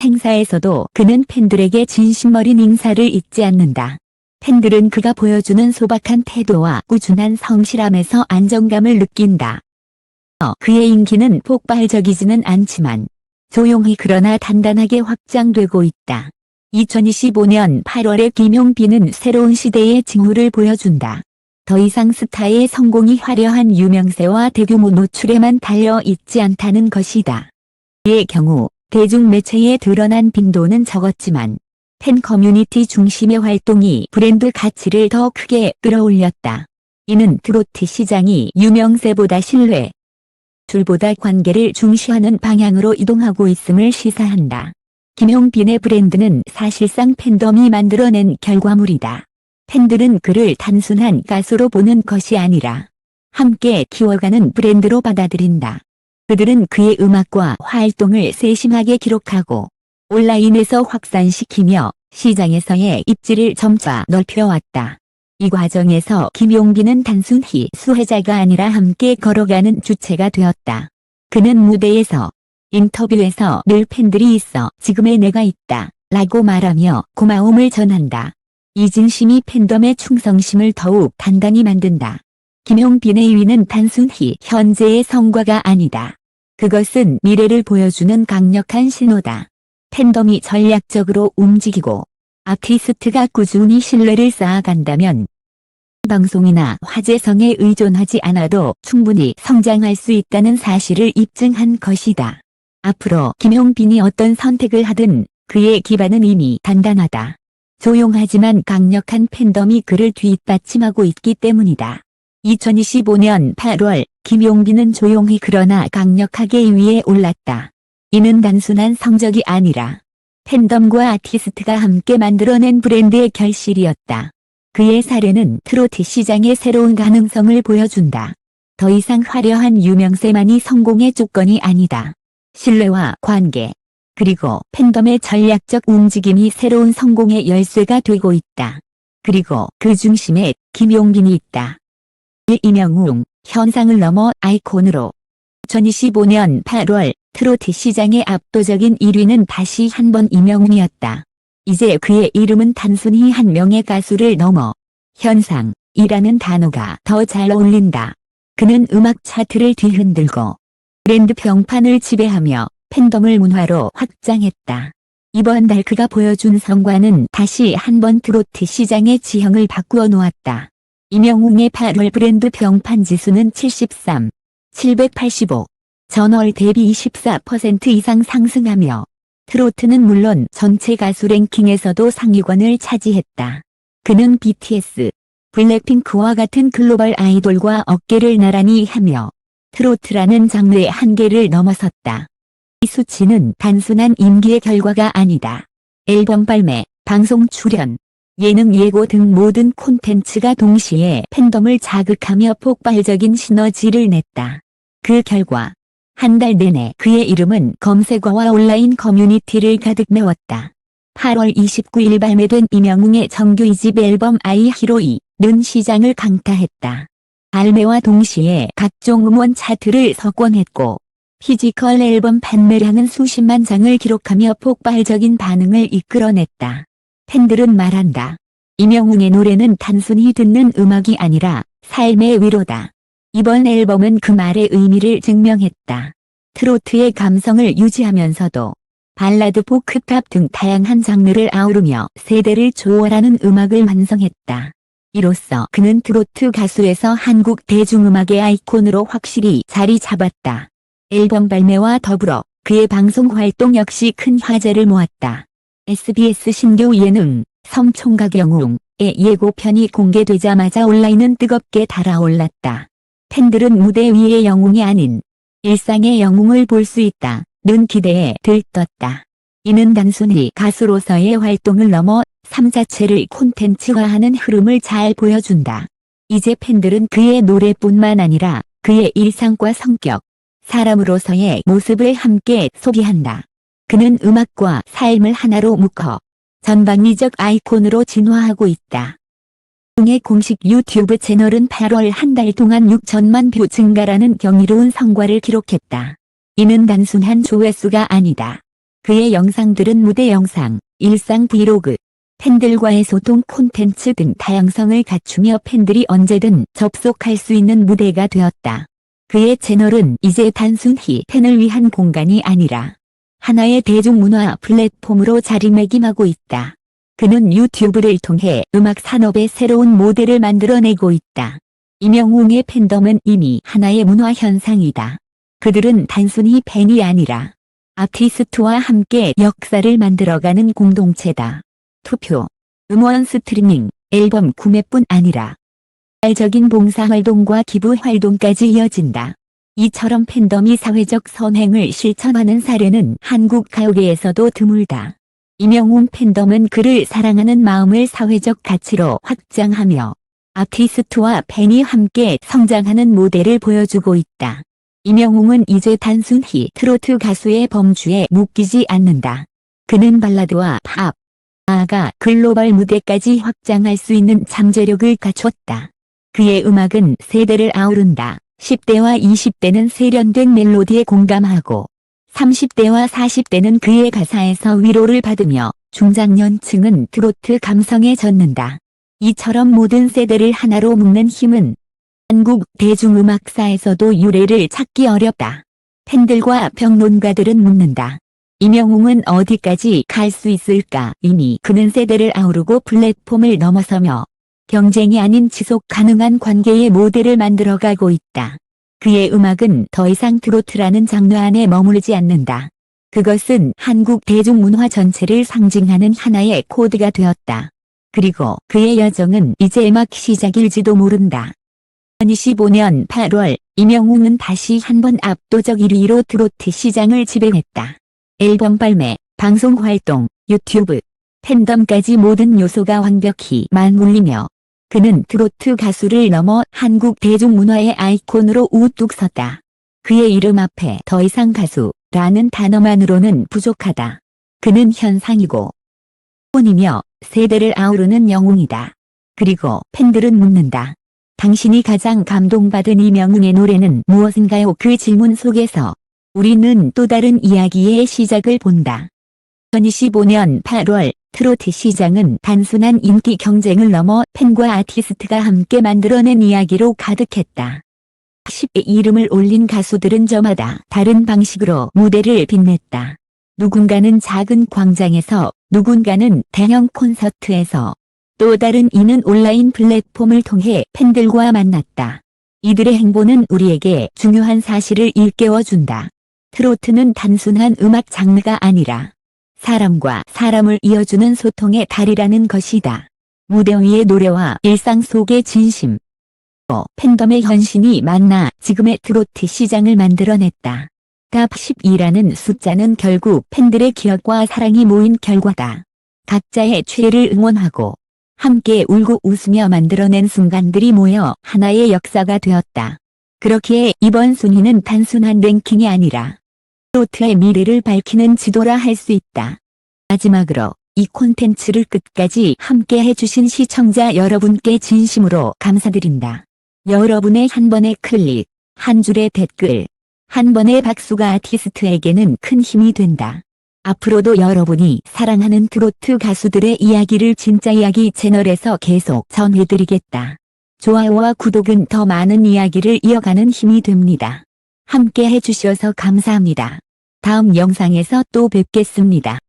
행사에서도 그는 팬들에게 진심 어린 인사를 잊지 않는다. 팬들은 그가 보여주는 소박한 태도와 꾸준한 성실함에서 안정감을 느낀다. 그의 인기는 폭발적이지는 않지만 조용히 그러나 단단하게 확장되고 있다. 2025년 8월에 김용빈은 새로운 시대의 징후를 보여준다. 더 이상 스타의 성공이 화려한 유명세와 대규모 노출에만 달려 있지 않다는 것이다. 이의 경우 대중매체에 드러난 빈도는 적었지만 팬 커뮤니티 중심의 활동이 브랜드 가치를 더 크게 끌어올렸다. 이는 트로트 시장이 유명세보다 신뢰, 줄보다 관계를 중시하는 방향으로 이동하고 있음을 시사한다. 김용빈의 브랜드는 사실상 팬덤이 만들어낸 결과물이다. 팬들은 그를 단순한 가수로 보는 것이 아니라 함께 키워가는 브랜드로 받아들인다. 그들은 그의 음악과 활동을 세심하게 기록하고 온라인에서 확산시키며 시장에서의 입지를 점차 넓혀왔다. 이 과정에서 김용빈은 단순히 수혜자가 아니라 함께 걸어가는 주체가 되었다. 그는 무대에서, 인터뷰에서 늘 팬들이 있어 지금의 내가 있다 라고 말하며 고마움을 전한다. 이 진심이 팬덤의 충성심을 더욱 단단히 만든다. 김용빈의 위는 단순히 현재의 성과가 아니다. 그것은 미래를 보여주는 강력한 신호다. 팬덤이 전략적으로 움직이고 아티스트가 꾸준히 신뢰를 쌓아간다면 방송이나 화제성에 의존하지 않아도 충분히 성장할 수 있다는 사실을 입증한 것이다. 앞으로 김용빈이 어떤 선택을 하든 그의 기반은 이미 단단하다. 조용하지만 강력한 팬덤이 그를 뒷받침하고 있기 때문이다. 2025년 8월 김용빈은 조용히 그러나 강력하게 2위에 올랐다. 이는 단순한 성적이 아니라 팬덤과 아티스트가 함께 만들어낸 브랜드의 결실이었다. 그의 사례는 트로트 시장의 새로운 가능성을 보여준다. 더 이상 화려한 유명세만이 성공의 조건이 아니다. 신뢰와 관계, 그리고 팬덤의 전략적 움직임이 새로운 성공의 열쇠가 되고 있다. 그리고 그 중심에 김용빈이 있다. 이명웅, 현상을 넘어 아이콘으로 2025년 8월 트로트 시장의 압도적인 1위는 다시 한번 이명웅이었다. 이제 그의 이름은 단순히 한 명의 가수를 넘어 현상이라는 단어가 더 잘 어울린다. 그는 음악 차트를 뒤흔들고 브랜드 평판을 지배하며 팬덤을 문화로 확장했다. 이번 달 그가 보여준 성과는 다시 한번 트로트 시장의 지형을 바꾸어 놓았다. 이명웅의 8월 브랜드 평판 지수는 73, 785, 전월 대비 24% 이상 상승하며 트로트는 물론 전체 가수 랭킹에서도 상위권을 차지했다. 그는 BTS, 블랙핑크와 같은 글로벌 아이돌과 어깨를 나란히 하며 트로트라는 장르의 한계를 넘어섰다. 이 수치는 단순한 임기의 결과가 아니다. 앨범 발매, 방송 출연, 예능 예고 등 모든 콘텐츠가 동시에 팬덤을 자극하며 폭발적인 시너지를 냈다. 그 결과 한 달 내내 그의 이름은 검색어와 온라인 커뮤니티를 가득 메웠다. 8월 29일 발매된 이명웅의 정규 2집 앨범 아이 히로이는 시장을 강타했다. 발매와 동시에 각종 음원 차트를 석권했고 피지컬 앨범 판매량은 수십만 장을 기록하며 폭발적인 반응을 이끌어냈다. 팬들은 말한다. 이명웅의 노래는 단순히 듣는 음악이 아니라 삶의 위로다. 이번 앨범은 그 말의 의미를 증명했다. 트로트의 감성을 유지하면서도 발라드, 포크팝 등 다양한 장르를 아우르며 세대를 초월하는 음악을 완성했다. 이로써 그는 트로트 가수에서 한국 대중음악의 아이콘으로 확실히 자리 잡았다. 앨범 발매와 더불어 그의 방송 활동 역시 큰 화제를 모았다. SBS 신규 예능 섬총각 영웅의 예고편이 공개되자마자 온라인은 뜨겁게 달아올랐다. 팬들은 무대 위의 영웅이 아닌 일상의 영웅을 볼 수 있다는 기대에 들떴다. 이는 단순히 가수로서의 활동을 넘어 삶 자체를 콘텐츠화하는 흐름을 잘 보여준다. 이제 팬들은 그의 노래뿐만 아니라 그의 일상과 성격, 사람으로서의 모습을 함께 소비한다. 그는 음악과 삶을 하나로 묶어 전방위적 아이콘으로 진화하고 있다. 의 공식 유튜브 채널은 8월 한 달 동안 6천만 뷰 증가라는 경이로운 성과를 기록했다. 이는 단순한 조회수가 아니다. 그의 영상들은 무대 영상, 일상 브이로그, 팬들과의 소통 콘텐츠 등 다양성을 갖추며 팬들이 언제든 접속할 수 있는 무대가 되었다. 그의 채널은 이제 단순히 팬을 위한 공간이 아니라 하나의 대중문화 플랫폼으로 자리매김하고 있다. 그는 유튜브를 통해 음악 산업의 새로운 모델을 만들어내고 있다. 임영웅의 팬덤은 이미 하나의 문화 현상이다. 그들은 단순히 팬이 아니라 아티스트와 함께 역사를 만들어가는 공동체다. 투표, 음원 스트리밍, 앨범 구매뿐 아니라 적인 봉사활동과 기부활동까지 이어진다. 이처럼 팬덤이 사회적 선행을 실천하는 사례는 한국 가요계에서도 드물다. 임영웅 팬덤은 그를 사랑하는 마음을 사회적 가치로 확장하며 아티스트와 팬이 함께 성장하는 모델을 보여주고 있다. 임영웅은 이제 단순히 트로트 가수의 범주에 묶이지 않는다. 그는 발라드와 팝, 나아가 글로벌 무대까지 확장할 수 있는 잠재력을 갖췄다. 그의 음악은 세대를 아우른다. 10대와 20대는 세련된 멜로디에 공감하고 30대와 40대는 그의 가사에서 위로를 받으며 중장년층은 트로트 감성에 젖는다. 이처럼 모든 세대를 하나로 묶는 힘은 한국 대중음악사에서도 유례를 찾기 어렵다. 팬들과 평론가들은 묻는다. 임영웅은 어디까지 갈 수 있을까? 이미 그는 세대를 아우르고 플랫폼을 넘어서며 경쟁이 아닌 지속 가능한 관계의 모델을 만들어가고 있다. 그의 음악은 더 이상 트로트라는 장르 안에 머물지 않는다. 그것은 한국 대중문화 전체를 상징하는 하나의 코드가 되었다. 그리고 그의 여정은 이제 막 시작일지도 모른다. 2025년 8월 임영웅은 다시 한번 압도적 1위로 트로트 시장을 지배했다. 앨범 발매, 방송 활동, 유튜브, 팬덤까지 모든 요소가 완벽히 맞물리며 그는 트로트 가수를 넘어 한국 대중문화의 아이콘으로 우뚝 섰다. 그의 이름 앞에 더 이상 가수라는 단어만으로는 부족하다. 그는 현상이고 폰이며 세대를 아우르는 영웅이다. 그리고 팬들은 묻는다. 당신이 가장 감동받은 임영웅의 노래는 무엇인가요? 그 질문 속에서 우리는 또 다른 이야기의 시작을 본다. 2025년 8월 트로트 시장은 단순한 인기 경쟁을 넘어 팬과 아티스트가 함께 만들어낸 이야기로 가득했다. 10의 이름을 올린 가수들은 저마다 다른 방식으로 무대를 빛냈다. 누군가는 작은 광장에서, 누군가는 대형 콘서트에서, 또 다른 이는 온라인 플랫폼을 통해 팬들과 만났다. 이들의 행보는 우리에게 중요한 사실을 일깨워준다. 트로트는 단순한 음악 장르가 아니라 사람과 사람을 이어주는 소통의 달이라는 것이다. 무대 위의 노래와 일상 속의 진심, 팬덤의 헌신이 만나 지금의 트로트 시장을 만들어냈다. 탑 10이라는 숫자는 결국 팬들의 기억과 사랑이 모인 결과다. 각자의 최애를 응원하고 함께 울고 웃으며 만들어낸 순간들이 모여 하나의 역사가 되었다. 그렇기에 이번 순위는 단순한 랭킹이 아니라 트로트의 미래를 밝히는 지도라 할 수 있다. 마지막으로 이 콘텐츠를 끝까지 함께 해주신 시청자 여러분께 진심으로 감사드린다. 여러분의 한 번의 클릭, 한 줄의 댓글, 한 번의 박수가 아티스트에게는 큰 힘이 된다. 앞으로도 여러분이 사랑하는 트로트 가수들의 이야기를 진짜 이야기 채널에서 계속 전해드리겠다. 좋아요와 구독은 더 많은 이야기를 이어가는 힘이 됩니다. 함께 해주셔서 감사합니다. 다음 영상에서 또 뵙겠습니다.